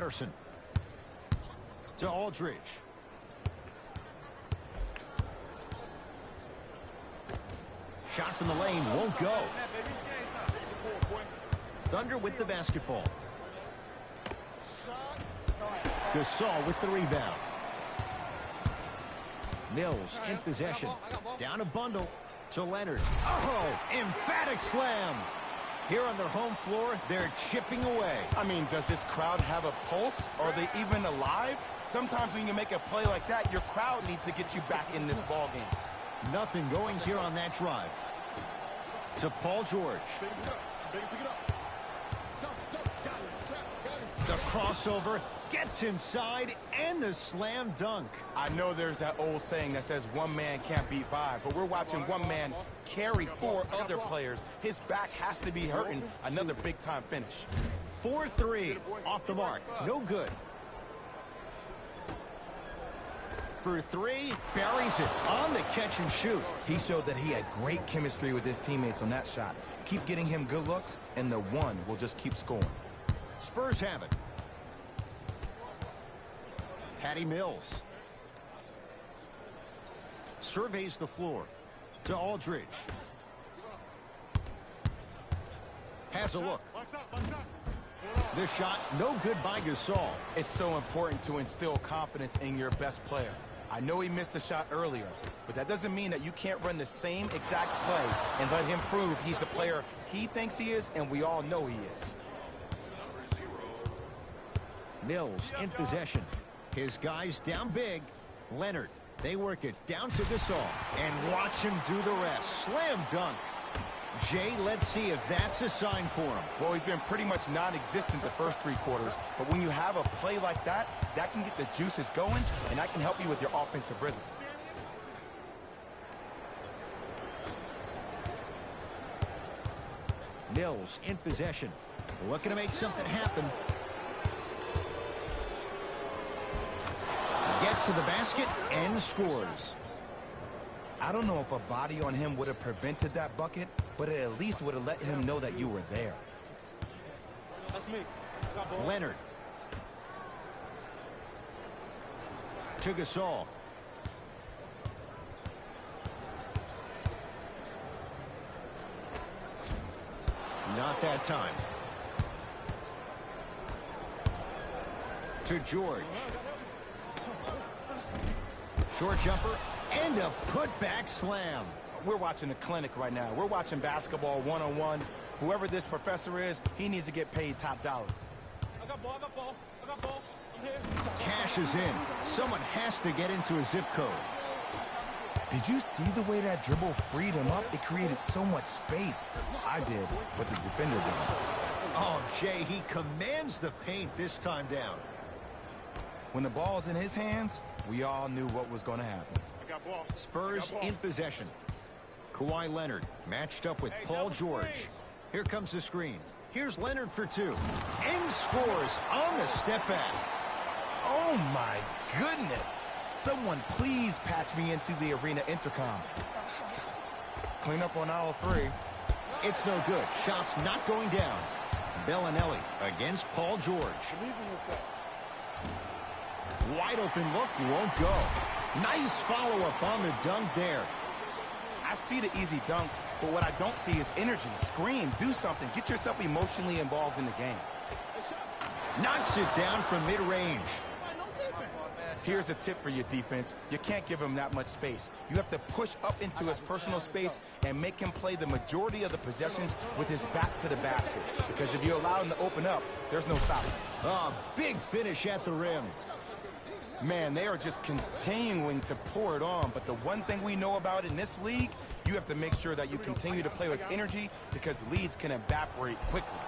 Patterson. To Aldridge. Shot from the lane won't go. Thunder with the basketball. Gasol with the rebound. Mills in possession. Down a bundle to Leonard. Oh, emphatic slam. Here on their home floor, they're chipping away. I mean, does this crowd have a pulse? Are they even alive? Sometimes when you make a play like that, your crowd needs to get you back in this ball game. Nothing going here on that drive. To Paul George. The crossover gets inside and the slam dunk. I know there's that old saying that says one man can't beat five, but we're watching one man carry four other players. His back has to be hurting. Another big-time finish. 4-3 off the mark. No good. For three, buries it on the catch and shoot. He showed that he had great chemistry with his teammates on that shot. Keep getting him good looks, and the one will just keep scoring. Spurs have it. Patty Mills. Surveys the floor. To Aldridge. Has a look. The shot, no good by Gasol. It's so important to instill confidence in your best player. I know he missed a shot earlier, but that doesn't mean that you can't run the same exact play and let him prove he's the player he thinks he is, and we all know he is. Mills in possession. His guys down big. Leonard, they work it down to Gasol. And watch him do the rest. Slam dunk. Jay, let's see if that's a sign for him. Well, he's been pretty much non-existent the first three quarters, but when you have a play like that, that can get the juices going, and that can help you with your offensive rhythm. Mills in possession. Looking to make something happen. Gets to the basket and scores. I don't know if a body on him would have prevented that bucket, but it at least would have let him know that you were there. That's me. Leonard. To Gasol. Not that time. To George. Short jumper and a putback slam. We're watching a clinic right now. We're watching basketball one-on-one. Whoever this professor is, he needs to get paid top dollar. I got ball, I got ball, I got ball. I'm here. Cash is in. Someone has to get into a zip code. Did you see the way that dribble freed him up? It created so much space. I did, but the defender didn't. Oh, Jay, he commands the paint this time down. When the ball's in his hands, we all knew what was going to happen. I got ball. Spurs in possession. Kawhi Leonard matched up with Paul George. Here comes the screen. Here's Leonard for two. And scores on the step back. Oh, my goodness. Someone please patch me into the arena intercom. Clean up on aisle 3. It's no good. Shots not going down. Bellinelli against Paul George. Wide open look won't go. Nice follow-up on the dunk there. I see the easy dunk, but what I don't see is energy. Scream, do something. Get yourself emotionally involved in the game. Knocks it down from mid-range. Here's a tip for your defense. You can't give him that much space. You have to push up into his personal space and make him play the majority of the possessions with his back to the basket. Because if you allow him to open up, there's no stopping. Oh, big finish at the rim. Man, they are just continuing to pour it on. But the one thing we know about in this league, you have to make sure that you continue to play with energy because leads can evaporate quickly.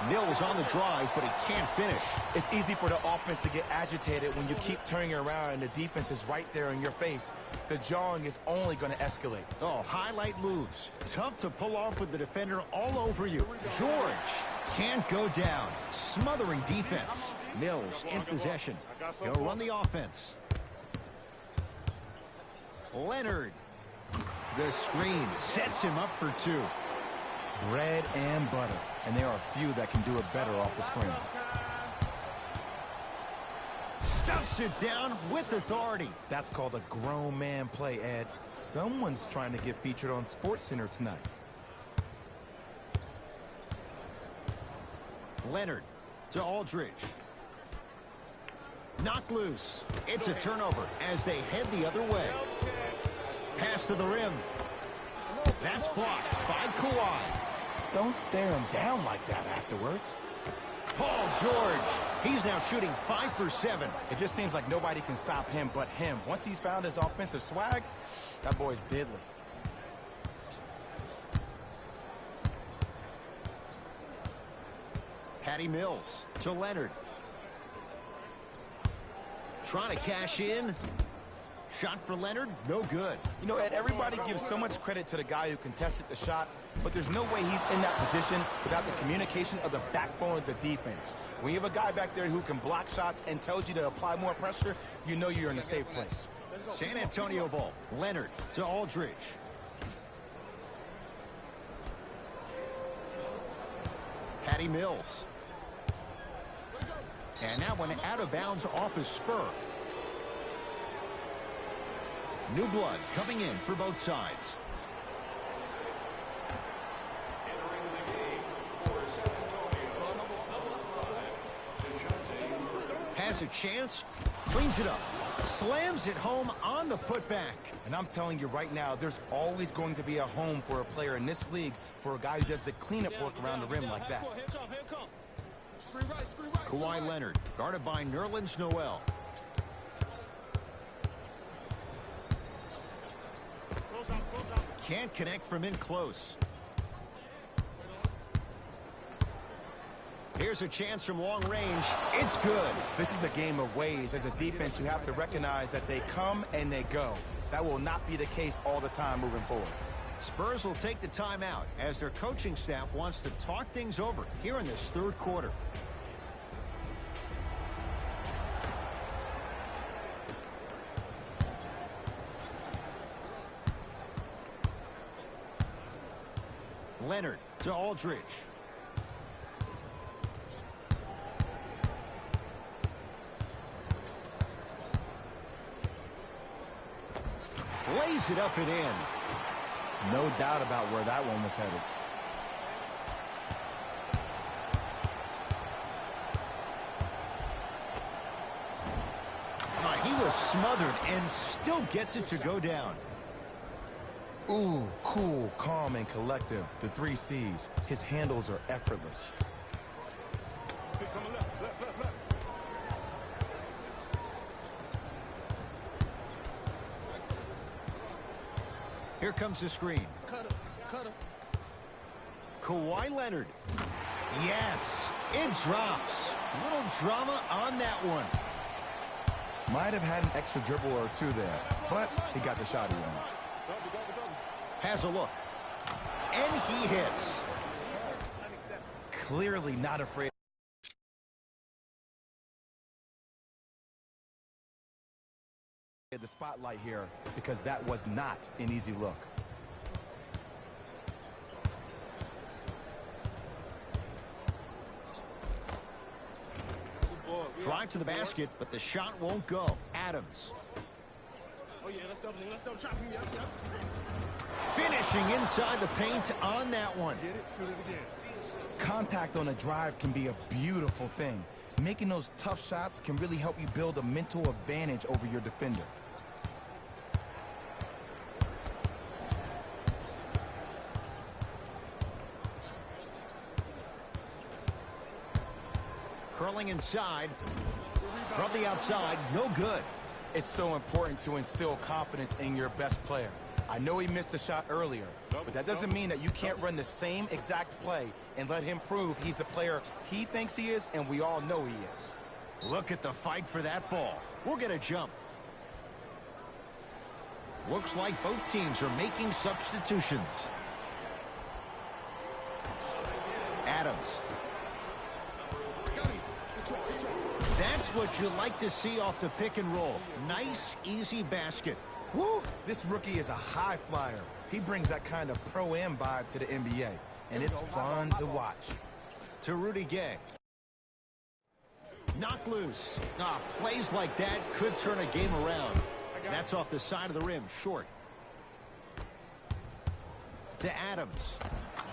Mills on the drive, but he can't finish. It's easy for the offense to get agitated when you keep turning it around and the defense is right there in your face. The jawing is only going to escalate. Oh, highlight moves. Tough to pull off with the defender all over you. George can't go down. Smothering defense. Mills in possession. He'll run the offense. Leonard. The screen sets him up for two. Bread and butter. And there are few that can do it better off the screen. Stuffs it down with authority. That's called a grown man play, Ed. Someone's trying to get featured on SportsCenter tonight. Leonard to Aldridge. Knocked loose. It's a turnover as they head the other way. Pass to the rim. That's blocked by Kawhi. Don't stare him down like that afterwards. Paul George. He's now shooting 5 for 7. It just seems like nobody can stop him but him. Once he's found his offensive swag, that boy's deadly. Patty Mills to Leonard. Trying to cash in. Shot for Leonard, no good. You know, Ed, everybody gives so much credit to the guy who contested the shot, but there's no way he's in that position without the communication of the backbone of the defense. When you have a guy back there who can block shots and tells you to apply more pressure, you know you're in a safe place. San Antonio ball. Leonard to Aldridge. Patty Mills. And that one out of bounds off his spur. New blood coming in for both sides. Has a chance, cleans it up, slams it home on the putback. And I'm telling you right now, there's always going to be a home for a player in this league for a guy who does the cleanup work around the rim like that. Here come. Kawhi Leonard, guarded by Nerlens Noel. Can't connect from in close. Here's a chance from long range. It's good. This is a game of ways. As a defense, you have to recognize that they come and they go. That will not be the case all the time moving forward. Spurs will take the timeout as their coaching staff wants to talk things over here in this third quarter. Leonard to Aldridge. Lays it up and in. No doubt about where that one was headed. He was smothered and still gets it to go down. Ooh, cool, calm, and collective. The 3 C's. His handles are effortless. Here comes the screen. Cut him. Kawhi Leonard. Yes, it drops. Little drama on that one. Might have had an extra dribble or 2 there, but he got the shot he wanted. Has a look. And he hits. Clearly not afraid. The spotlight here because that was not an easy look. Drive to the basket, but the shot won't go. Adams. Oh yeah, let's double trap him. Yep. Finishing inside the paint on that one. Get it, shoot it again. Contact on a drive can be a beautiful thing. Making those tough shots can really help you build a mental advantage over your defender. Curling inside. From the outside, no good. It's so important to instill confidence in your best player. I know he missed a shot earlier, but that doesn't mean that you can't run the same exact play and let him prove he's a player he thinks he is, and we all know he is. Look at the fight for that ball. We'll get a jump. Looks like both teams are making substitutions. Adams. That's what you like to see off the pick and roll. Nice, easy basket. Woo! This rookie is a high flyer. He brings that kind of pro-am vibe to the NBA, and it's fun to watch. To Rudy Gay. Knocked knocked loose. Plays like that could turn a game around. That's off the side of the rim, short. To Adams.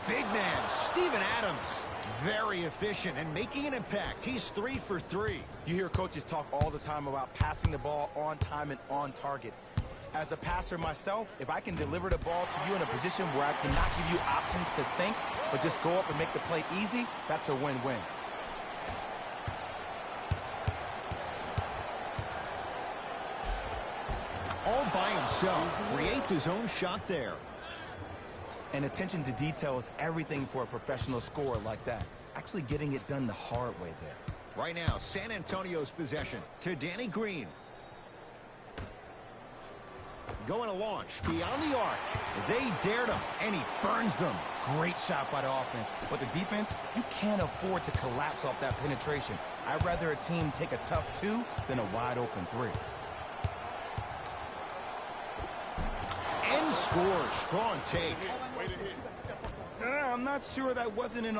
Big man, Steven Adams. Very efficient and making an impact. He's 3 for 3. You hear coaches talk all the time about passing the ball on time and on target. As a passer myself, if I can deliver the ball to you in a position where I cannot give you options to think, but just go up and make the play easy, that's a win-win. All by himself, creates his own shot there. And attention to detail is everything for a professional scorer like that. Actually getting it done the hard way there. Right now, San Antonio's possession to Danny Green. Going to launch beyond the arc. They dared him, and he burns them. Great shot by the offense. But the defense, you can't afford to collapse off that penetration. I'd rather a team take a tough 2 than a wide-open 3. And scores. Strong take. I'm not sure that wasn't an...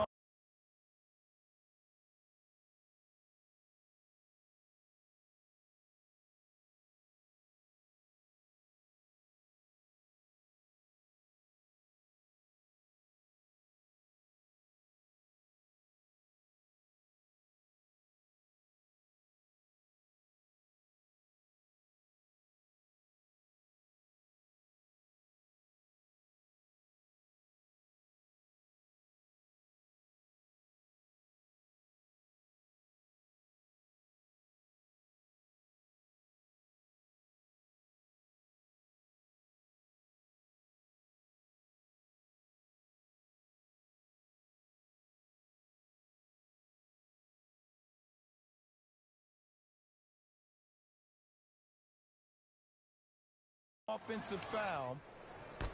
offensive foul,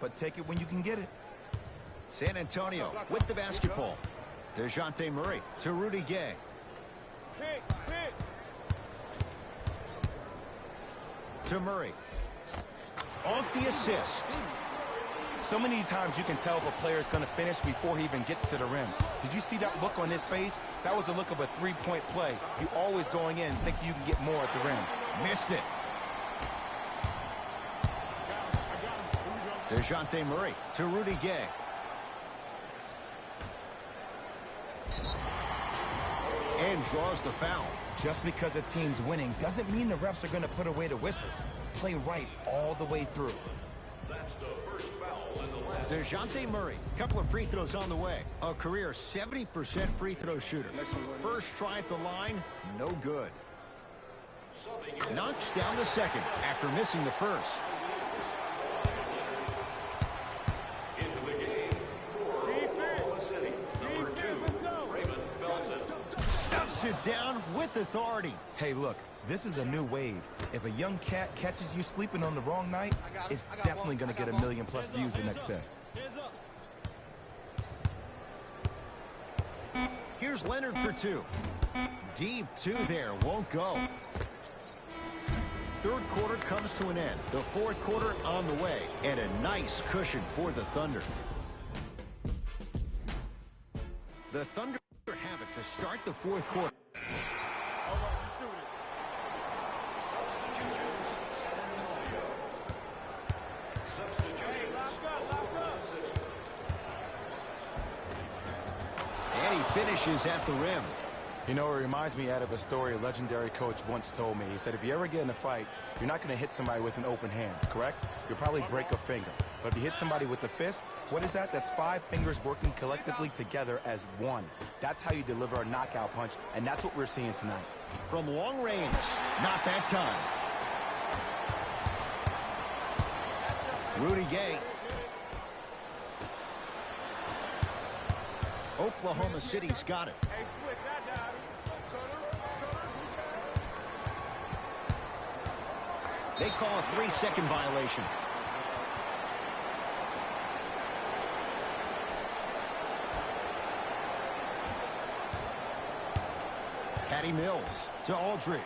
but take it when you can get it. San Antonio with the basketball. DeJounte Murray to Rudy Gay. To Murray. Off the assist. So many times you can tell if a player is going to finish before he even gets to the rim. Did you see that look on his face? That was a look of a three-point play. You always going in think you can get more at the rim. Missed it. DeJounte Murray to Rudy Gay. And draws the foul. Just because a team's winning doesn't mean the refs are going to put away the whistle. Play right all the way through. DeJounte Murray, couple of free throws on the way. A career 70% free throw shooter. First try at the line, no good. Knocks down the second after missing the first. Stuffs it down with authority. Hey, look, this is a new wave. If a young cat catches you sleeping on the wrong night, it's definitely going to get 1 million+ views the next day. Here's Leonard for 2. Deep 2 there, won't go. Third quarter comes to an end. The fourth quarter on the way, and a nice cushion for the Thunder. The Thunder have it to start the fourth quarter. And he finishes at the rim. You know, it reminds me of a story a legendary coach once told me. He said, if you ever get in a fight, you're not going to hit somebody with an open hand, correct? You'll probably break a finger. But if you hit somebody with a fist, what is that? That's 5 fingers working collectively together as one. That's how you deliver a knockout punch, and that's what we're seeing tonight. From long range, not that time. Rudy Gay. Oklahoma City's got it. They call a 3-second violation. Patty Mills to Aldridge.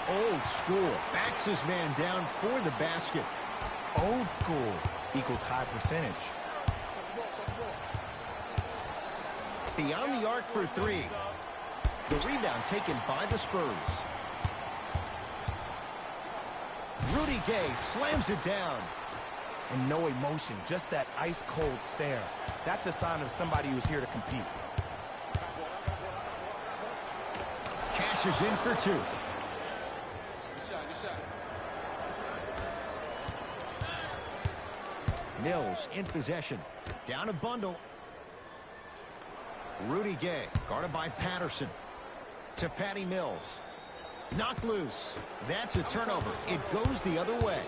Old school. Backs his man down for the basket. Old school equals high percentage. Beyond the arc for three. The rebound taken by the Spurs. Rudy Gay slams it down. And no emotion, just that ice-cold stare. That's a sign of somebody who's here to compete. Cashes in for two. Good shot, good shot. Mills in possession. Down a bundle. Rudy Gay, guarded by Patterson. To Patty Mills. Knocked loose. That's a turnover. It goes the other way.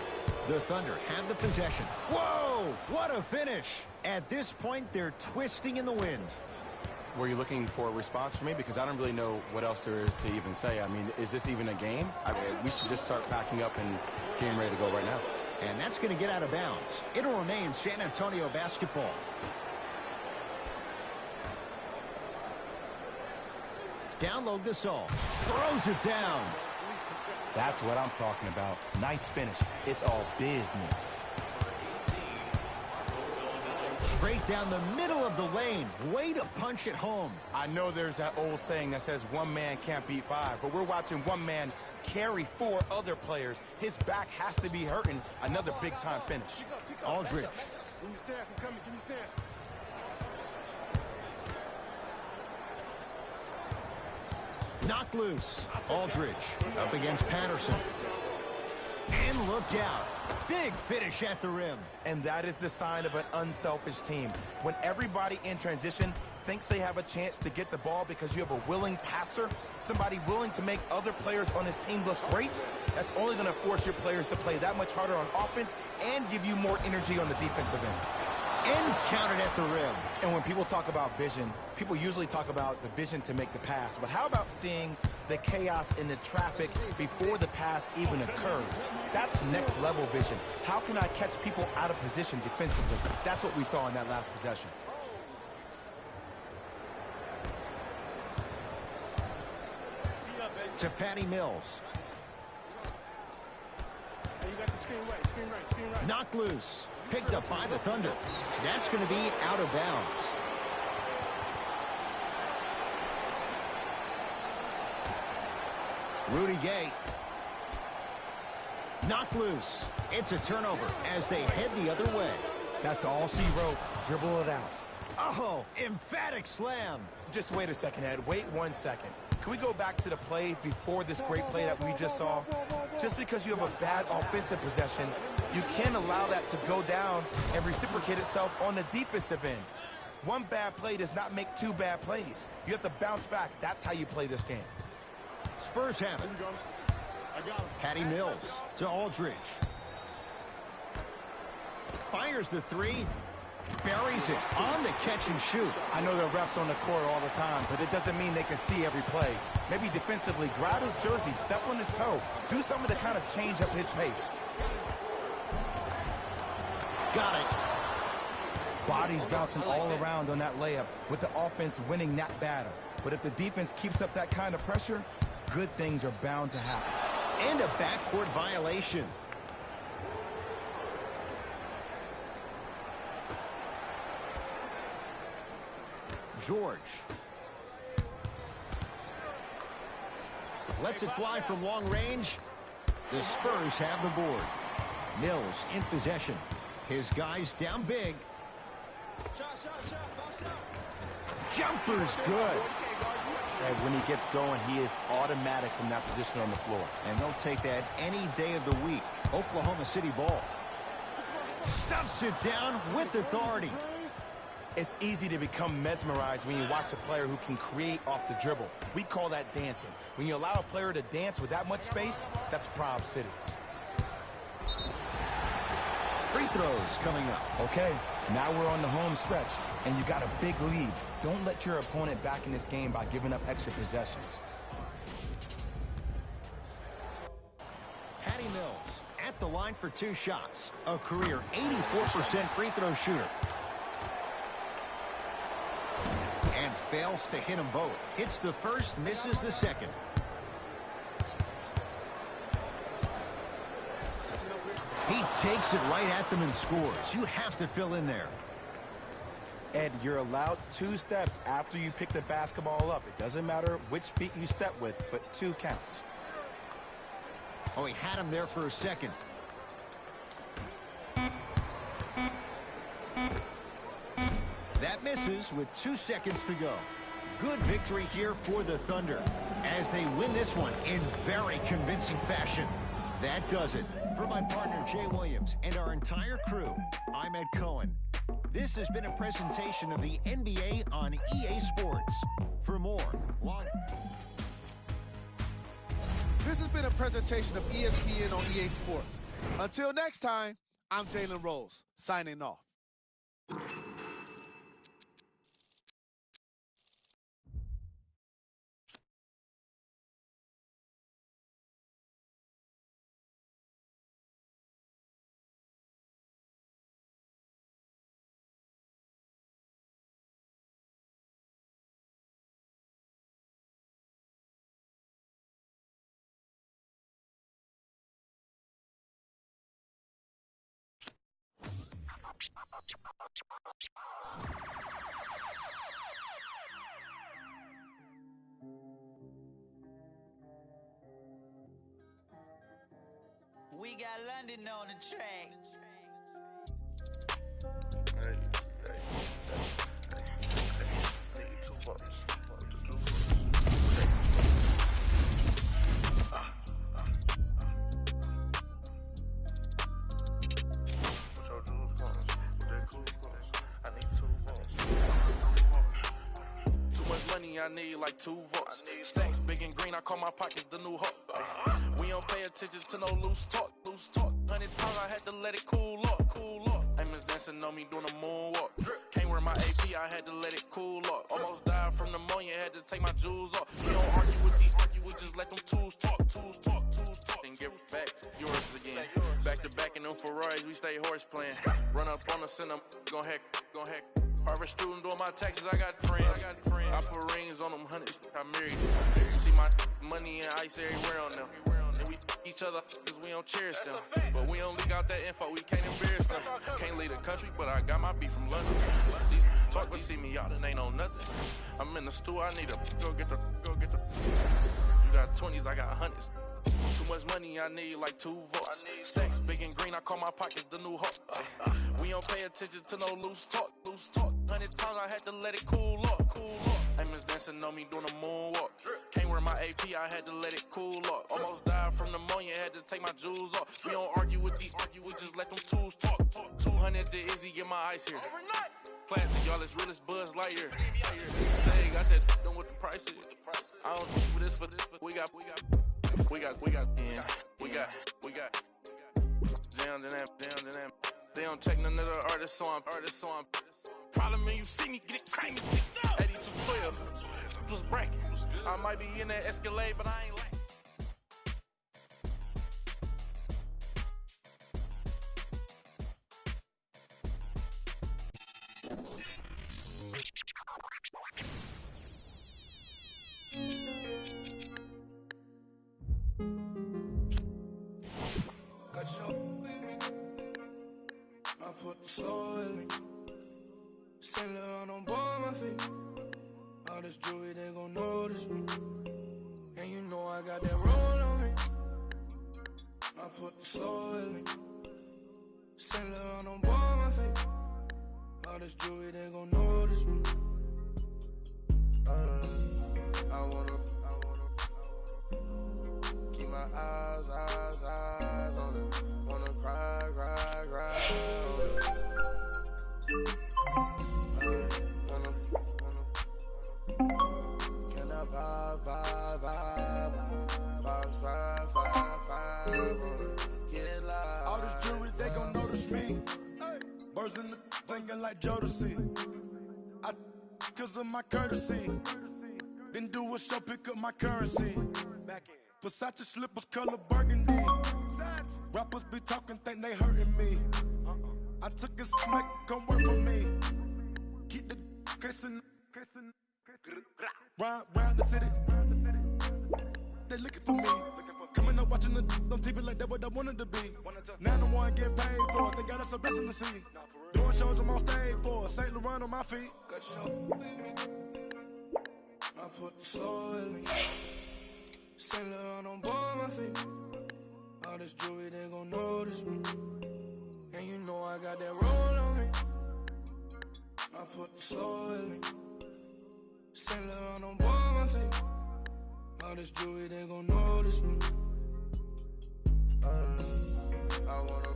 The Thunder have the possession. Whoa! What a finish! At this point, they're twisting in the wind. Were you looking for a response from me? Because I don't really know what else there is to even say. I mean, is this even a game? We should just start packing up and getting ready to go right now. And that's going to get out of bounds. It'll remain San Antonio basketball. Download this all. Throws it down. That's what I'm talking about. Nice finish. It's all business. Straight down the middle of the lane. Way to punch it home. I know there's that old saying that says one man can't beat five, but we're watching one man carry four other players. His back has to be hurting. Another big-time finish. Aldridge. Give me stance, he's coming, give me stance. Knocked loose. Aldridge up against Patterson. And look out. Big finish at the rim. And that is the sign of an unselfish team. When everybody in transition thinks they have a chance to get the ball because you have a willing passer, somebody willing to make other players on his team look great, that's only going to force your players to play that much harder on offense and give you more energy on the defensive end. And counted at the rim. And when people talk about vision, people usually talk about the vision to make the pass. But how about seeing the chaos in the traffic before the pass even occurs? That's next level vision. How can I catch people out of position defensively? That's what we saw in that last possession. To Patty Mills. Hey, you got the screen right, screen right, screen right. Knocked loose. Picked up by the Thunder. That's going to be out of bounds. Rudy Gay. Knocked loose. It's a turnover as they head the other way. That's all she wrote. Dribble it out. Oh, emphatic slam. Just wait a second, Ed. Wait 1 second. Can we go back to the play before this great play that we just saw? Just because you have a bad offensive possession, you can't allow that to go down and reciprocate itself on the defensive end. One bad play does not make two bad plays. You have to bounce back. That's how you play this game. Spurs have it. Here we go. I got him. Patty Mills to Aldridge. Fires the three. Buries it on the catch and shoot. I know there are refs on the court all the time, but it doesn't mean they can see every play. Maybe defensively, grab his jersey, step on his toe, do something to kind of change up his pace. Got it. Bodies bouncing all around on that layup with the offense winning that battle. But if the defense keeps up that kind of pressure, good things are bound to happen. And a backcourt violation. George. Lets it fly from long range. The Spurs have the board. Mills in possession. His guys down big. Jumper's good. And when he gets going, he is automatic from that position on the floor. And they'll take that any day of the week. Oklahoma City ball. Stuffs it down with authority. It's easy to become mesmerized when you watch a player who can create off the dribble. We call that dancing. When you allow a player to dance with that much space, that's Prob City. Free throws coming up. Okay, now we're on the home stretch, and you got a big lead. Don't let your opponent back in this game by giving up extra possessions. Patty Mills at the line for 2 shots. A career 84% free throw shooter. And fails to hit them both. Hits the first, misses the second. He takes it right at them and scores. You have to fill in there. Ed, you're allowed 2 steps after you pick the basketball up. It doesn't matter which feet you step with, but 2 counts. Oh, he had him there for a second. That misses with 2 seconds to go. Good victory here for the Thunder as they win this one in very convincing fashion. That does it. For my partner, Jay Williams, and our entire crew, I'm Ed Cohen. This has been a presentation of the NBA on EA Sports. For more, log. This has been a presentation of ESPN on EA Sports. Until next time, I'm Jalen Rose, signing off. We got London on the track. I need like 2 votes. Stacks big and green, I call my pockets the new hawk. We don't pay attention to no loose talk. 100 pounds, I had to let it cool up. Amos dancing on me doing a moonwalk. Can't wear my AP, I had to let it cool up. Almost died from pneumonia, had to take my jewels off. We don't argue with these, we just let them tools talk. And get back to yours again. Back to back in them Ferraris, we stay horse playing. Run up on us and I'm gon' heck. Harvard student doing my taxes, I got friends. I put rings on them hundreds, I married them. You see my money and ice everywhere on them. And we each other cause we don't cherish them. But we don't leak out that info, we can't embarrass them. Can't leave the country, but I got my beef from London. These talk but see me out and ain't on nothing. I'm in the stew, I need to go get the. You got 20s, I got hundreds. Too much money, I need like 2 votes. Stacks big and green, I call my pockets the new hawk. We don't pay attention to no loose talk. 100 pounds, I had to let it cool up. Amos dancing on me doing a moonwalk. Can't wear my AP, I had to let it cool up. Almost died from pneumonia, had to take my jewels off. We don't argue with these, we just let them tools talk. 200 to Izzy, get my ice here. Classic, y'all, it's real as Buzz Lightyear. Say, got that done with the prices. I don't do this for this. We got. Down to them. They don't check none of the artists, so I'm. Problem is, you see me get it crazy. 8212 was bracket. I might be in that Escalade, but I ain't like. I put the soul in me. Sailor on them board my feet. All this jewelry, they gon' notice me. And you know I got that roll on me. I put the soul in me. Sailor on them board my feet. All this jewelry, they gon' notice me. I wanna keep my eyes on it. Wanna cry on it. Can I vibe on it? Get live. All this jewelry, they gon' notice me. Birds in the thinking like Jodeci. Cause of my courtesy. Then do a show, pick up my currency. Versace slippers, color burgundy. Rappers be talking, think they hurting me. I took a smack, come work for me. Keep the kissing. Round the city. They looking for me. Coming up watching the on TV like that what I wanted to be. Now the one getting paid for it. They got us a blessing to see. Doing shows I'm on stage for, St. Laurent on my feet. Got your with me. I put the soul in me. St. Laurent on both my feet. All this jewelry, they gon' notice me. And you know I got that roll on me. I put the soul in me. St. Laurent on both my feet. All this jewelry, they gon' notice me. I wanna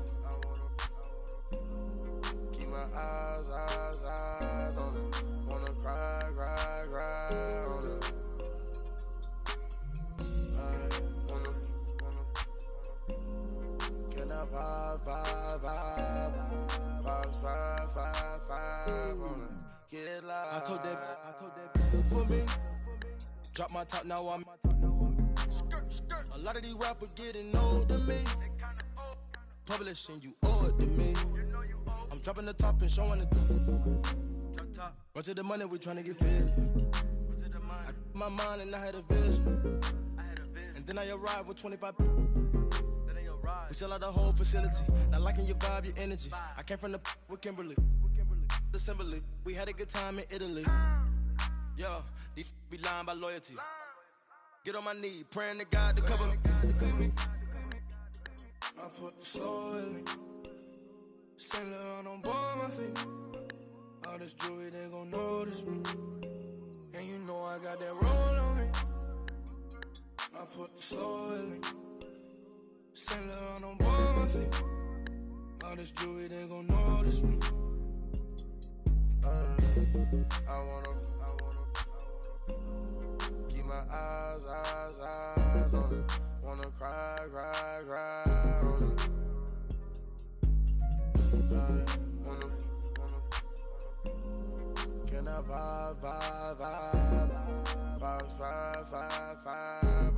keep my eyes on it. Wanna cry on it. I wanna can I vibe on it. Get live. I told that for me. Drop my top, now I'm a lot of these rappers getting old to me. Publishing, you owe it to me. I'm dropping the top and showing it. Run to the money, we tryna get fit. I my mind and I had a vision. And then I arrived with 25. We sell out the whole facility. Not liking your vibe, your energy. I came from the with Kimberly. Assembly. We had a good time in Italy. Yo, these be lying by loyalty. Get on my knee, praying to God to cover me. I put the soul in me. St. Laurent on both my feet. All this jewelry, they gon' notice me. And you know I got that roll on me. I put the soul in me. St. Laurent on both my feet. All this jewelry, they gon' notice me. I wanna keep my eyes on it. Wanna cry on it. Wanna can I vibe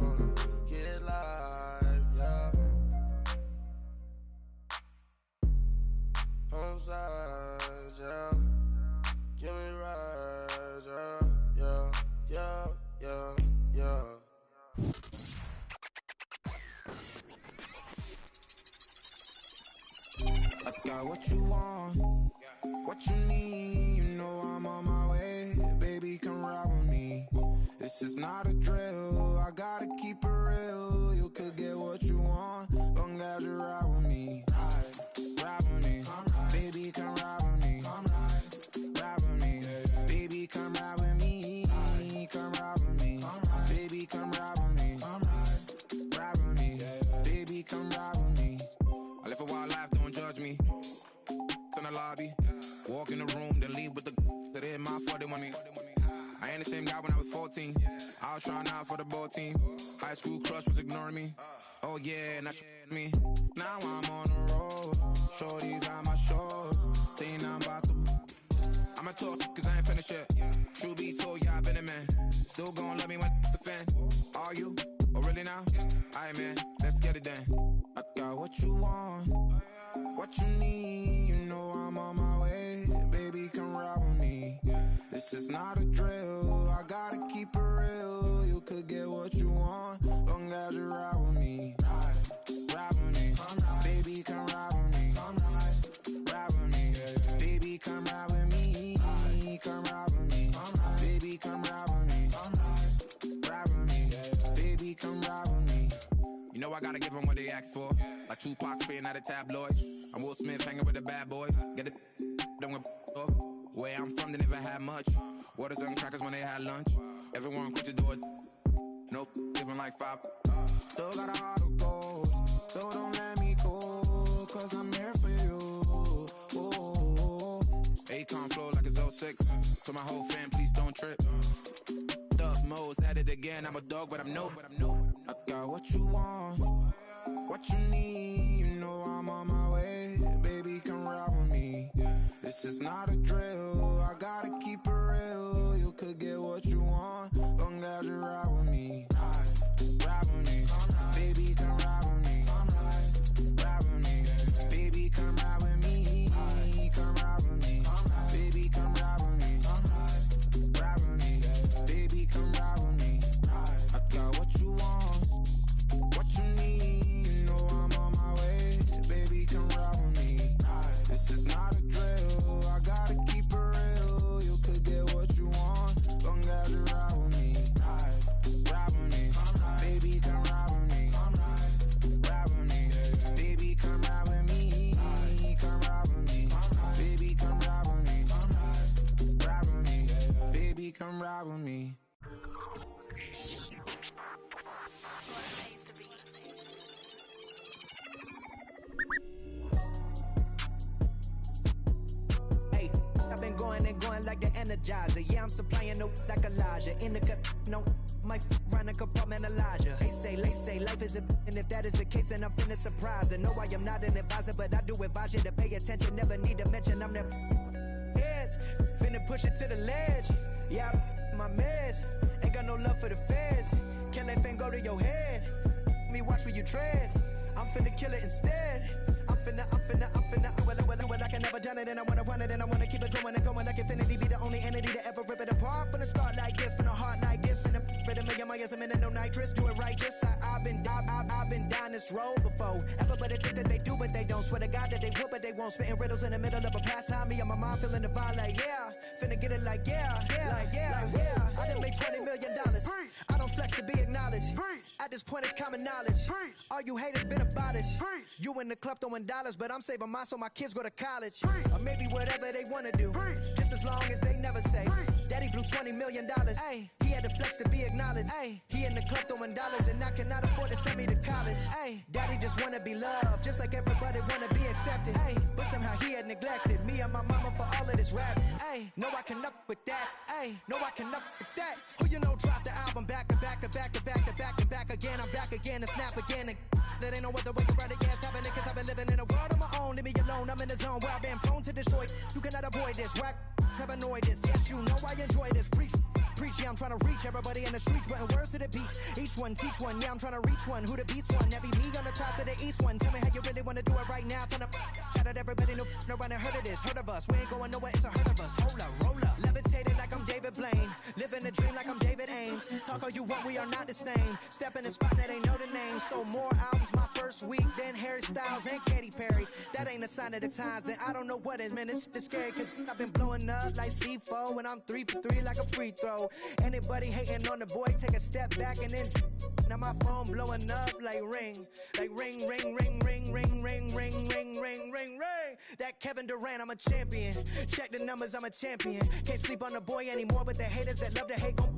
on it. Get live, yeah. Home side, yeah. Give me right, yeah. I got what you want, what you need. You know I'm on my way, baby, come ride with me. This is not a drill, I gotta keep it real. You could get what you want, long as you ride with me. Ride with me, baby, come ride with me. Ride with me, baby, come ride with me. Come ride with me, baby, come ride with me. Ride with me, baby, come ride with me. I live a wild life, don't judge me. In the lobby, walk in the room, then leave with the that in my fault, they want me. I ain't the same guy when I was 14. I was trying out for the ball team. High school crush was ignoring me. Oh yeah, now me. Now I'm on the road. Shorties on my shows. Saying I'm about to. I'ma talk cause I ain't finished yet. True be told, yeah, I been a man. Still gon' love me when the fan. Are you? Oh really now? Aight man, let's get it done. I got what you want, what you need. You know I'm on my way, baby, come ride with me. This is not a drill, I gotta keep it real. You could get what you want, long as you ride with me. Ride with me, baby, come ride with me. Ride with me, baby, come ride with me. Come ride with me, baby, come ride with me. Ride with me, baby, come ride with me. You know I gotta give them what they ask for. Like Tupac spitting out the tabloids. I'm Will Smith hanging with the bad boys. Get it, done with up. Where I'm from, they never had much. Waters and crackers when they had lunch. Everyone quick to do it. No, living like 5. Still got a heart of gold, so don't let me go, cause I'm here for you. Akon flow like it's 06. To my whole fam, please don't trip. Dub Mo's at it again. I'm a dog, but I'm no. I got what you want, what you need. You know I'm on my way, baby, come ride with me. This is not a drill, I gotta keep it real. You could get what you want, long as you ride with me. Ride with me, baby, come ride with me. Ride with me, baby, come ride with me. Come ride with me, baby, come ride with me. Ride with me, baby, come ride with me. I got what you want, what you need. You know I'm on my way, baby, come ride with me. This is not a drill, ride with me. Hey, I've been going and going like the Energizer. Yeah, I'm supplying no like Elijah. In the cut, no, my run a compartment Elijah. They say life is a and if that is the case, then I'm finna surprise. And no, I am not an advisor, but I do advise you to pay attention. Never need to mention I'm the heads. Finna push it to the ledge. Yeah, my meds. Ain't got no love for the feds. Can that thing go to your head? Me watch where you tread. I'm finna kill it instead. I'm finna, well, I can never done it, and I wanna run it, and I wanna keep it going and going like infinity. Be the only entity to ever rip it apart. Finna start like this, finna heart like this, finna rip it a million miles a minute, no nitrous, do it right, just I've been down this road before. Everybody think that they do, but they don't. Swear to God that they would, but they won't. Spitting riddles in the middle of a pastime. Me and my mom feeling the vibe like, yeah. Finna get it like, yeah. I done made $20 million. I don't flex to be acknowledged. At this point, it's common knowledge. All you haters been abolished. You in the club throwing dollars, but I'm saving mine so my kids go to college. Or maybe whatever they wanna do. Just as long as they never say, Daddy blew $20 million. Ay, he had to flex to be acknowledged. Ay, he in the club throwing dollars, and I cannot afford to send me to college. Ay, Daddy just wanna be loved, just like everybody wanna be accepted. Ay, but somehow he had neglected me and my mama for all of this rap. Ay, no, I can up with that. Ay, no, I can up with that. Who you know dropped the album back to back to back to back to back to back again. I'm back again and snap again. And that ain't no other way around it. Yeah, it's happening cause I've been living in a world of my own. Leave me alone, I'm in the zone where I've been prone to destroy. You cannot avoid this. Whack, have annoyed this. Yes, you know I enjoy this. Preach, yeah, I'm trying to reach everybody in the streets, putting words to the beats. Each one, teach one, yeah, I'm trying to reach one. Who the beast one? That be me on the top to the east one. Tell me how you really want to do it right now. Trying to shout out everybody, no one heard of this, heard of us. We ain't going nowhere, it's a hurt of us. Hold up, roll up. Levitated like I'm David Blaine. Living a dream like I'm David Ames. Talk all you want, we are not the same. Step in the spot that ain't know the name. So more albums my first week than Harry Styles and Katy Perry. That ain't a sign of the times, then I don't know what is. Man, it's scary cause I've been blowing up like C4 and I'm 3 for 3 like a free throw. Anybody hating on the boy, take a step back and then now my phone blowing up like ring, ring, ring, ring, ring, ring, ring, ring, ring, ring, ring. That Kevin Durant, I'm a champion. Check the numbers, I'm a champion. Can't sleep on the boy anymore, but the haters that love to hate gon'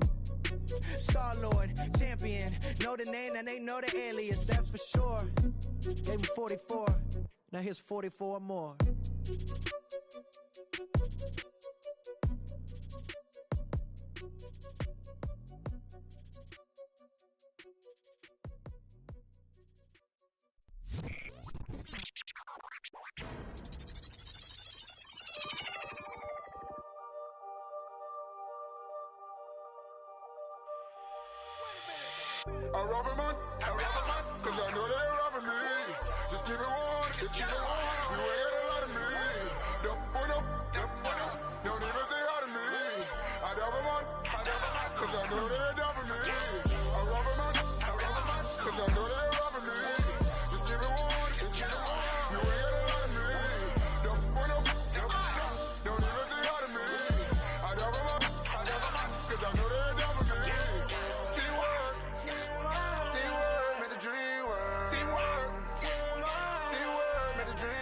Star-Lord, champion. Know the name and they know the alias, that's for sure. Gave him 44, now here's 44 more. I rob a man, cause I know they're robbing me. Just keep it warm, just keep it warm. You ain't got a lot of me. Don't even say hi to me. I rob a man, cause I know they're robbing me. I rob a man, cause I know they're robbing me. Just keep it warm, just keep it warm. You ain't got a lot of me. Don't even say hi to me. I rob a man, cause I know they're robbing me. See word, made a dream work. See word, made a dream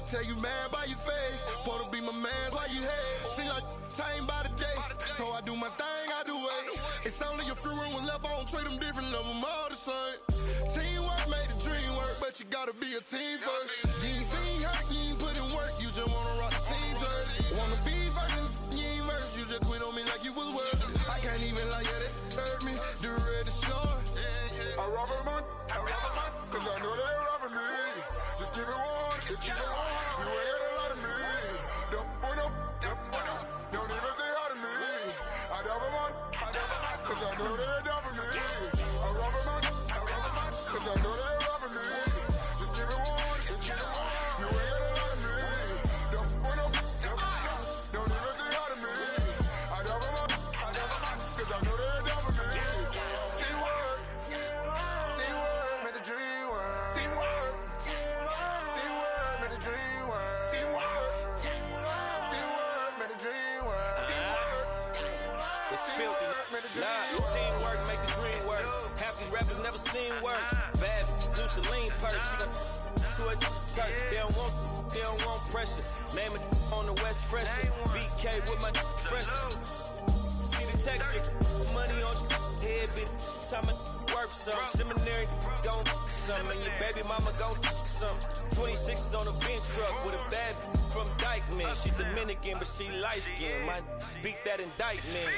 tell you man by your face. Supposed to be my man, why you hate? Seem like same by the day. So I do my thing, I do it. It's only a few rooms left, I don't treat them different, love them all the same. Teamwork made the dream work, but you gotta be a team first. You ain't seen hurt, you ain't put in work, you just wanna rock the team jersey. Wanna be first, you ain't first, you just quit on me like you was worth it. I can't even lie, yeah, that hurt me. The red is short. I rob a man, cause I know they robbing me. Just keep it warm, just keep it warm. You ain't got a lot of me. Don't even say hi to me. I rob a man, cause I know they down for me. I rob a man, cause I know they robbing me. Just keep it warm, just keep it warm. You ain't got a lot of me. Don't even say hi to me. I rob a man, cause I know they down for me. See word, made the dream work. See word, made the dream work. See word, made the dream work. See word, It's filthy. Nah, teamwork make the dream work. Half these rappers never seen work. Bad do Celine purse. She gon' to a dirt. They don't want pressure. Name it on the West Fresher. BK with my fresher. See the texture. Money on head, bitch. Time worth some. Seminary gon' some. And your baby mama gon' some. 26 on a bench truck with a bad from Dykeman. She Dominican, but she light skinned. Might beat that indictment.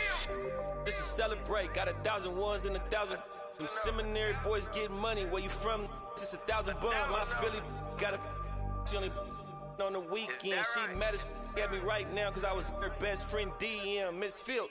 This is celebrate. Got 1,000 ones and 1,000. Them seminary boys get money. Where you from? Just 1,000 buns. My Philly got a. She only on the weekend. She mad as at me right now because I was her best friend DM, Miss Field.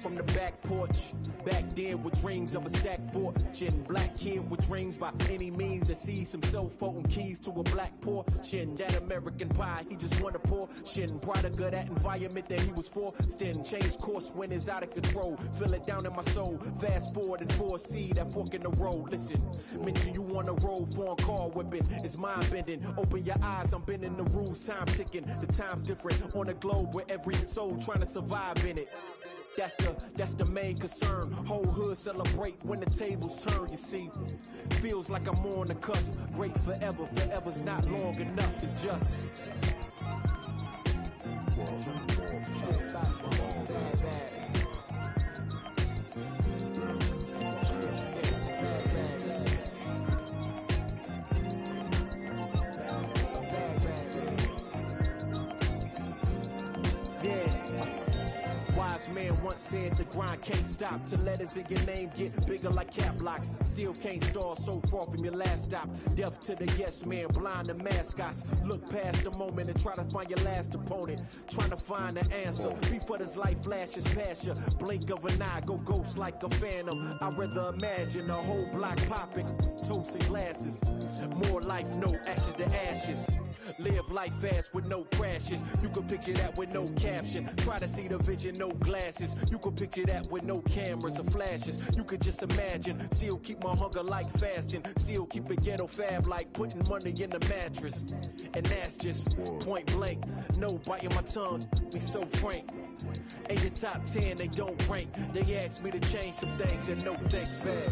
From the back porch, back then with dreams of a stacked fortune. Black kid with dreams by any means to seize some cell phone keys to a black portion. That American pie, he just wanna portion. Product of that environment that he was forced in. Change course when it's out of control. Feel it down in my soul. Fast forward and foresee that fork in the road. Listen, mention you on the road, foreign car whipping. It's mind bending. Open your eyes, I'm bending the rules. Time ticking. The time's different on a globe where every soul trying to survive in it. That's the main concern. Whole hood celebrate when the tables turn, you see. Feels like I'm on the cusp. Great forever, forever's not long enough, it's just. Man once said the grind can't stop till letters in your name get bigger like cap locks. Still can't stall so far from your last stop. Deaf to the yes man, blind to mascots. Look past the moment and try to find your last opponent. Trying to find the answer before this life flashes past you. Blink of an eye, go ghost like a phantom. I'd rather imagine a whole block popping, toasting glasses. More life, no ashes to ashes. Live life fast with no crashes. You can picture that with no caption. Try to see the vision, no glasses. You can picture that with no cameras or flashes. You could just imagine. Still keep my hunger like fasting. Still keep it ghetto fab like putting money in the mattress. And that's just point blank. No biting my tongue, be so frank. In the top 10, they don't rank. They asked me to change some things and no thanks back.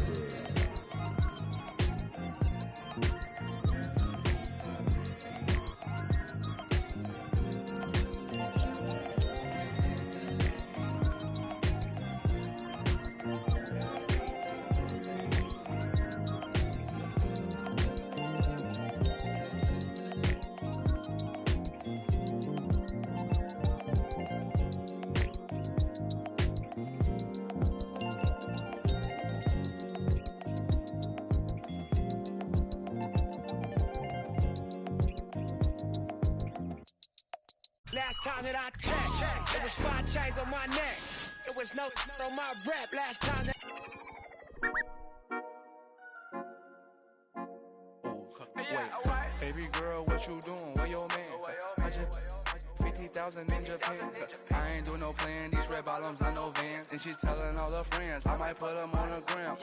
last time that I checked. It was 5 chains on my neck. It was no on my rep last time that. Wait, baby girl, what you doing? Where your man? I just 50,000 in Japan. I ain't doing no plan. These red bottoms, I know Vans. And she telling all her friends, I might put them on the gram.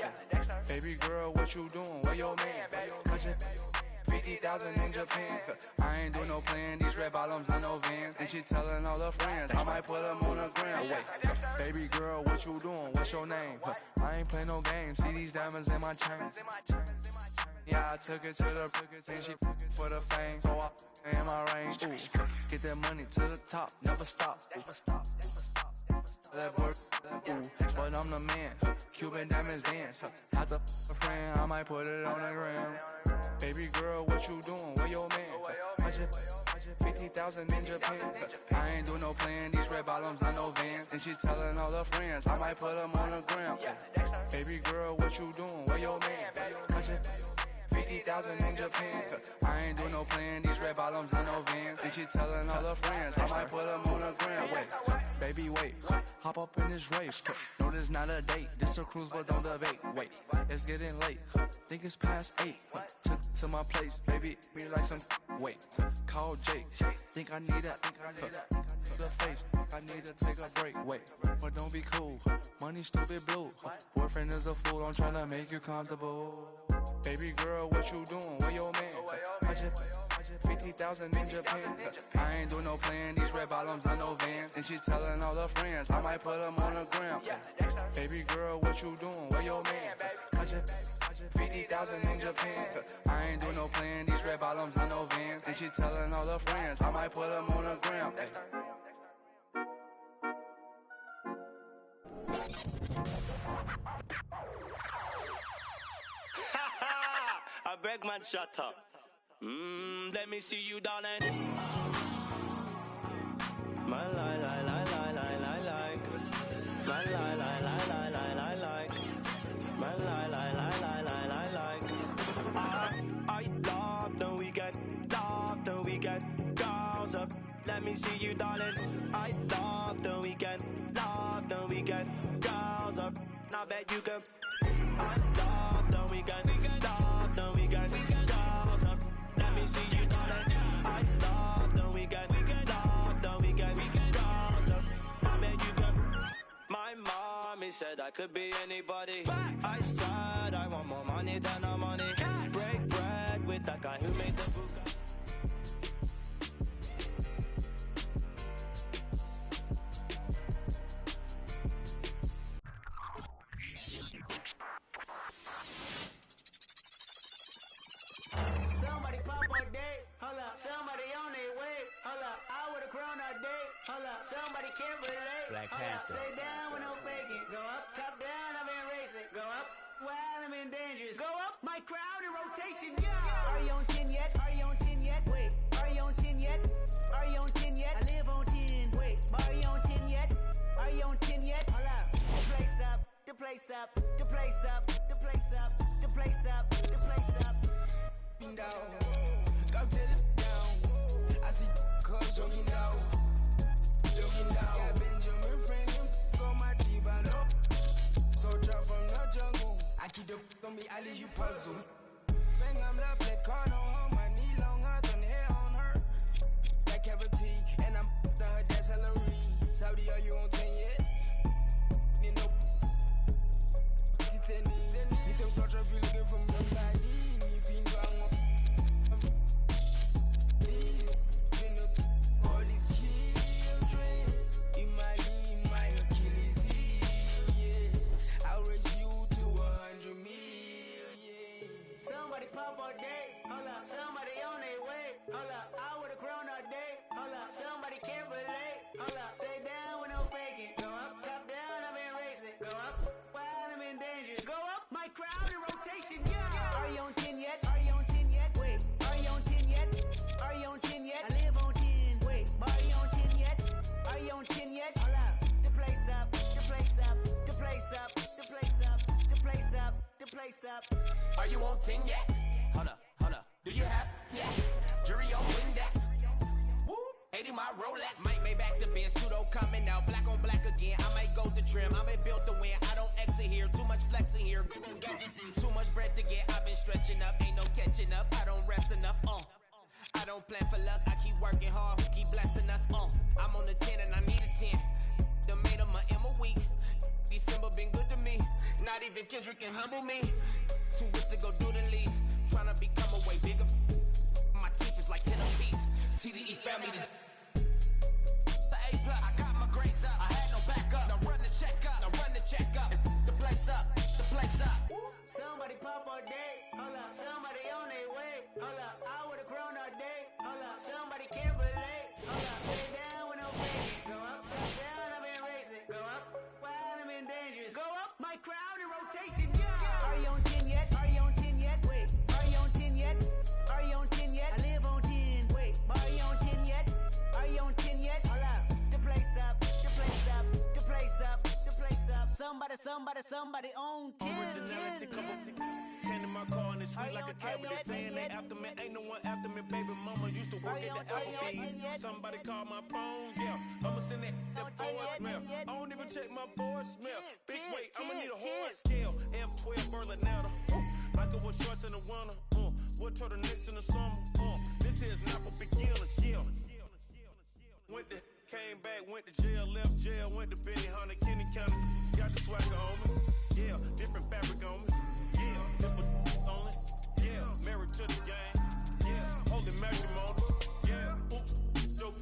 Baby girl, what you doing? Where your man? I just 50,000 in Japan. I ain't doing no plan. These red bottoms, I know Vans. And she telling all her friends, I might put them on the gram. Wait, baby girl, what you doing? What's your name? I ain't play no games. See these diamonds in my chain. Yeah, I took it to the and she for the fame. So I in my range. Ooh, get that money to the top, never stop. That work, ooh, but I'm the man. Cuban diamonds dance. Had a friend, I might put it on the gram. Baby girl, what you doing? Where your man? I just 50,000 in Japan. I ain't doing no plan. These red bottoms, I know Vans. And she telling all her friends, I might put them on the gram. Baby girl, what you doing? Where your man? I just 50,000 in Japan. I ain't doing no plan. These red bottoms, I know Vans. And she telling all her friends, I might put them on the gram. Wait, baby, wait. Hop up in this race. No, this not a date. This a cruise, but don't debate. Wait, it's getting late. Think it's past 8. Took to my place, baby. Me like some. Wait, call Jake. Think I need the face. I need to take a break. Wait, but don't be cool. Money stupid blue. Boyfriend is a fool. I'm trying to make you comfortable. Baby girl, what you doing? Where your man? I just 50,000 in Japan. I ain't doing no plan. These red bottoms, I know Vans. And she telling all her friends, I might put them on the gram. Baby girl, what you doing? Where your man? I just 50,000 in Japan. I ain't doing no plan. These red bottoms, I know Vans. And she telling all her friends, I might put them on the gram. I beg man, shut up. Let me see you, darling. My lie, lie, lie, lie, lie, lie, like. My lie, lie, lie, lie, lie, lie, like. My lie, lie, lie, lie, lie, lie, like. I love the weekend, girls up. Let me see you, darling. I love the weekend, girls up. Now bet you can. I love the weekend, girls up. Let me see you, darling. I love the weekend, girls up. Now bet you can. My mommy said I could be anybody. I said I want more money than no money. Break bread with that guy who made the hookah. Somebody pop a date, hold up. Somebody on their way, hold up. I with a crown all day, hold up. Somebody can't relate, Black hold up. Panther. Stay down with no faking. Go up, top down, I've been racing. Go up, while I'm in dangerous. Go up, my crowd in rotation, yeah. Are you on 10 yet? Are you on 10 yet? Wait, are you on 10 yet? Are you on 10 yet? I live on 10. Wait, are you on 10 yet? Are you on 10 yet? Hold up, the place up, the place up, the place up, the place up, the place up, the place up. Down, come to the down. I see cars jogging down. Got Benjamin Franklin on my diva, no. Soldier from the jungle. I keep the on me, I leave you puzzle. Bang, I'm the black card on her, my knee longer than hair on her. Black cavity, and I'm to her dad's salary. Saudi, are you on 10 yet? Nino, he's them soldier if you looking for somebody. Are you on 10 yet? Hold up. Do you have? Yeah. Jury on Windex. Woo. 80 my Rolex. Might make back the Benz, pseudo coming out, black on black again. I might go to trim, I been built to win. I don't exit here, too much flexing here. Too much bread to get, I've been stretching up, ain't no catching up. I don't rest enough, I don't plan for luck, I keep working hard, who keep blessing us, I'm on the 10 and I need a 10. The made of my M a week. December been good to me. Not even Kendrick can humble me. Too rich to go do the least. Tryna become a way bigger. My teeth is like 10 apiece. TDE family to the A+. I got my grades up. I had no backup. Now run the check up. Now run the check up. The place up. The place up. Somebody pop all day. Hold up. Somebody on their way. Hold up. I would've grown all day. Hold up. Somebody can't relate. Hold up. Stay down with no faking. Go up. Top down. I've been racing. Go up. Wild, I'm in dangerous. Go up. My crowd in rotation. Yeah. Are you on 10 yet? Are you on 10 yet? Wait. Are you on 10 yet? Are you on 10 yet? I live on 10. Wait. Are you on 10 yet? Are you on 10 yet? Hold up. The place up. The place up. The place up. The place up. Somebody on 10. Originality, couple came to my car and it's sweet like a cabinet. Saying they after me, ain't no one after me. Baby mama used to work at the Applebee's. Somebody called my phone, yeah. I'ma send that voicemail. I don't even check my voicemail. Big weight, I'ma need a horse scale. F12 Berlinetta. Michael was shorts in the winter. What turtlenecks in the summer. This here's not for beginners, yeah. Came back, went to jail, left jail, went to Benny Hunter, Kenny County. Got the swagger on me, yeah. Different fabric on me, yeah. Different on it, yeah. Married to the game, yeah. Holding matrimony, yeah. Oops, joke.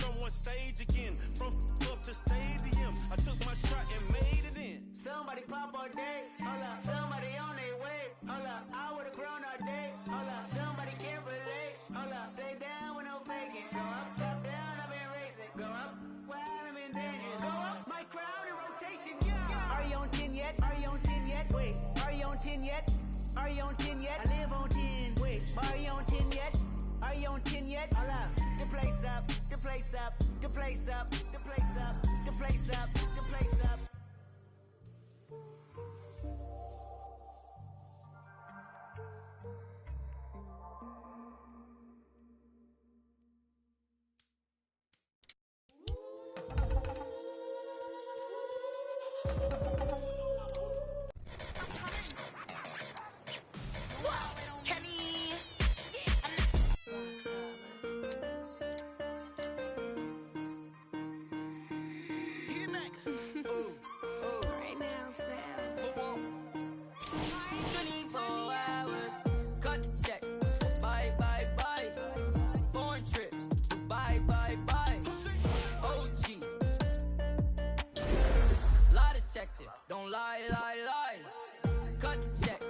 Someone stage again, from up to stadium. I took my shot and made it in. Somebody pop all day, hold up. Somebody on their way, hold up. I would've grown all day, hold up. Somebody can't relate, hold up. Stay down with no faking, go up. Top down, I've been racing, go up. Wild, I'm in dangerous, go up. My crowd in rotation, yeah. Are you on 10 yet? Are you on 10 yet? Wait, are you on 10 yet? Are you on 10 yet? I live on 10. Wait, are you on 10 yet? Are you on 10 yet? Hold up. The place up, the place up, the place up, the place up, the place up, the place up. Don't lie, lie, lie. Cut the check.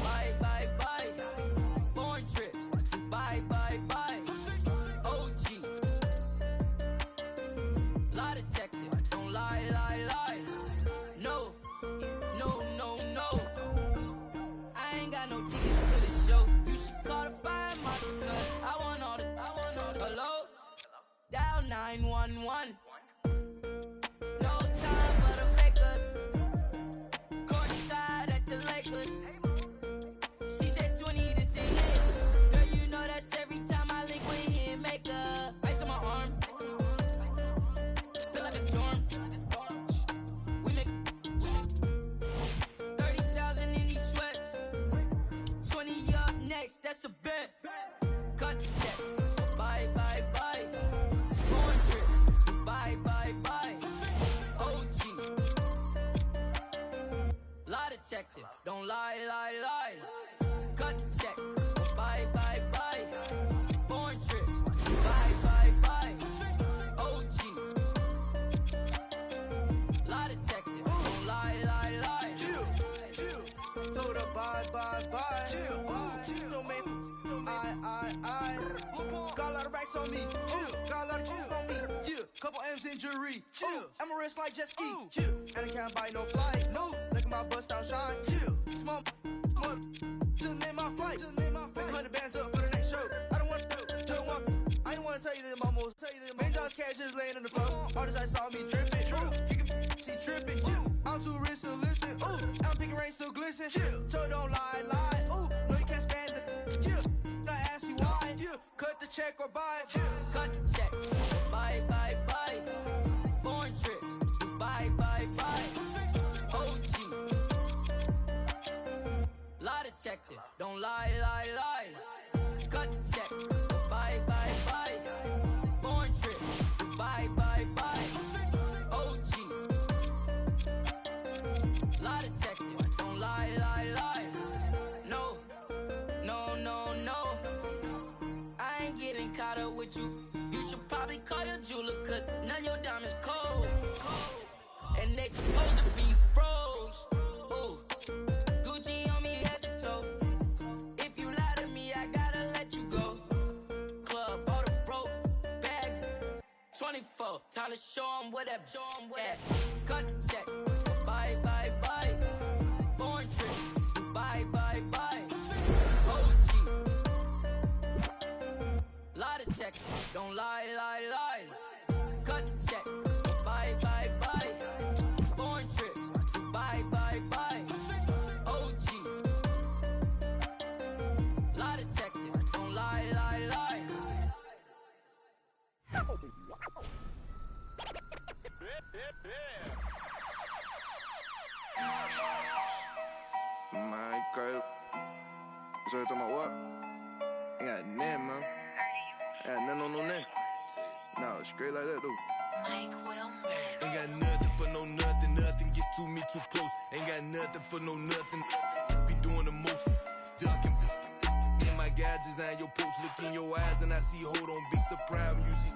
Bye, bye, bye. Foreign trips. Bye, bye, bye. OG. Lie detective. Don't lie, lie, lie. No, no, no, no. I ain't got no tickets to the show. You should call the fire marshal, cause I want all the. Hello? Dial 911. No time for the fakers. Courtside at the Lakers. She said 20 to see it. Girl, you know that's every time I link with him. Make a ice on my arm. Feel like a storm. We make 30,000 in these sweats. 20 up next, that's a bet. Cut the check. Bye, bye, bye. Foreign trips. Bye, bye, bye. OG. Lie detective. Don't lie, lie, lie. Cut the check. Bye, bye, bye. Foreign trips. Bye, bye, bye. OG. Lie detective. Don't lie, lie, lie. Told her bye, bye, bye. Don't make I. Got a lot of racks on me. Got a lot of chill on me. Yeah. Couple M's in jewelry. I'm a rich like jet ski. And I can't buy no flight. No. Look at my bust down shine. Small. Just made my flight. Pick 100 bands up for the next show. I don't want to. Just want. I didn't want to tell you that, mama. Million dollar cash just laying on the floor. All this I saw me dripping. You can see tripping. I'm too rich to listen. Ooh, I'm picking rain still glisten. So don't lie, lie. Ooh, no you can't stand it. I ask you why. Cut the check or buy. cut the check. Bye, bye, bye. Foreign trips. Bye, bye, bye. OG. Lie detector. Don't lie, lie, lie. Cut the check. Bye, bye, bye. Foreign trips. Bye, bye, bye. OG. Lie detector. Don't lie, lie, lie. No, no, no, no. I ain't getting caught up with you. You should probably call your jeweler, cause none of your diamonds cold. And they supposed to be froze. Ooh. Gucci on me head to toe. If you lie to me, I gotta let you go. Club, all the broke bag. 24, time to show 'em what that at. Cut the check. Bye, bye, bye. Foreign trip. Bye, bye, bye. OG. Lie detector. Don't lie, lie, lie. Cut the check. Bye, bye, bye. Foreign trips. Bye, bye, bye. OG. Lie detector. Don't lie, lie, lie. My girl. So you talking about what? Ain't got nothing, man. Ain't got nothing on no name. No, straight like that, dude. Mike Wilmer. Ain't got nothing for no nothing. Nothing gets to me too close. Ain't got nothing for no nothing. Be doing the most. Ducking. And my guy design your post. Look in your eyes and I see, hold on, be surprised when you see.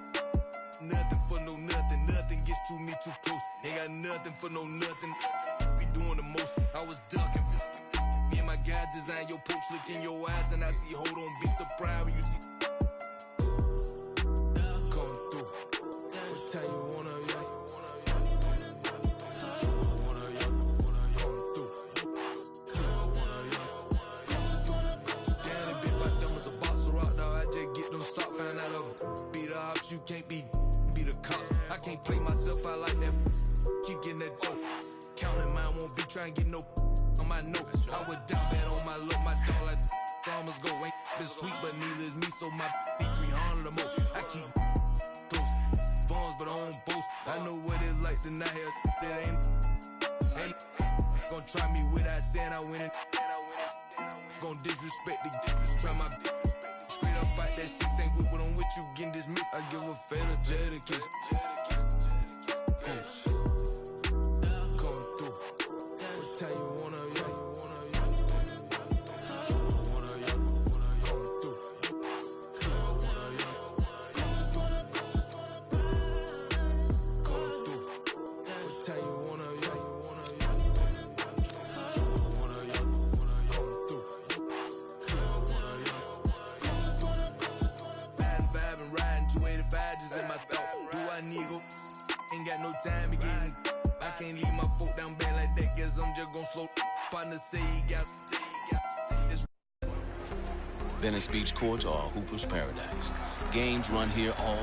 Nothing for no nothing. Nothing gets to me too close. Ain't got nothing for no nothing. Be doing the most. I was ducking. Me and my guy design your post. Look in your eyes and I see, hold on, be surprised when you see. Tell you wanna, you can't be the cops. I can't play myself out like that. Keep getting that dope. Counting mine, won't be trying to get no on my note. I would down bad on my luck, my dog like farmers go. Ain't been sweet, but neither is me, so my be 300 or more. I keep close phones, but I don't boast. I know what it's like to not hear that ain't gonna try me without saying I win it. Gonna disrespect the try my straight up fight that 6 ain't with what I'm with you getting dismissed. I give a fatal Jada kiss. Come through. Tell you wanna, ain't got no time to get in. I can't leave my foot down bad like that. Guess I'm just gon' slow. Partner say he got this. Venice Beach courts are Hooper's paradise. Games run here all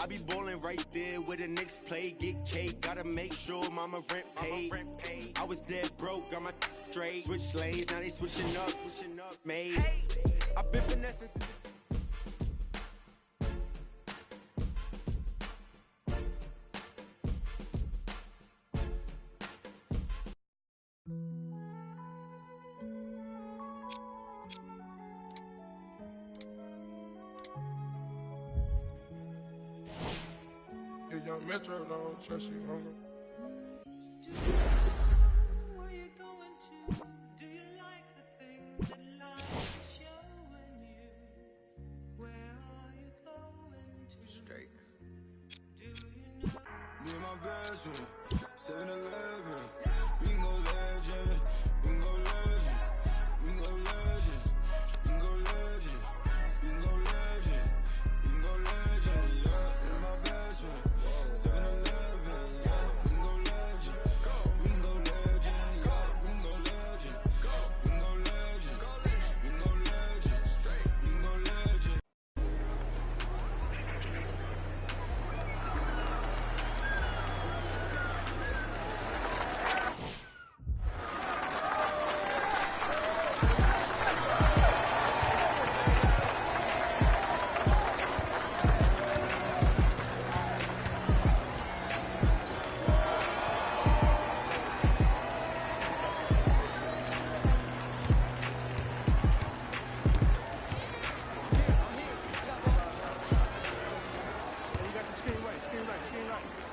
I be ballin' right there where the Knicks play. Get cake, gotta make sure mama rent paid. I was dead broke, got my straight. Switch lanes, now they switching up, made. I been finessing since Young Metro don't trust you, homie. Where you going to? Do you like the things that life is showing you? Where are you going to? Straight. Do you know? Me and my best friend, 7-Eleven. We can go legend. We can go legend. We can go legend. We can go legend. We can go legend. We can go legend. Yeah, me and my best friend. 7-Eleven, yeah, we can go legend. We can go legend, yeah, we can go legend. We can go legend. We can go legend. We can go legend. You got the skin right, skin right, skin right.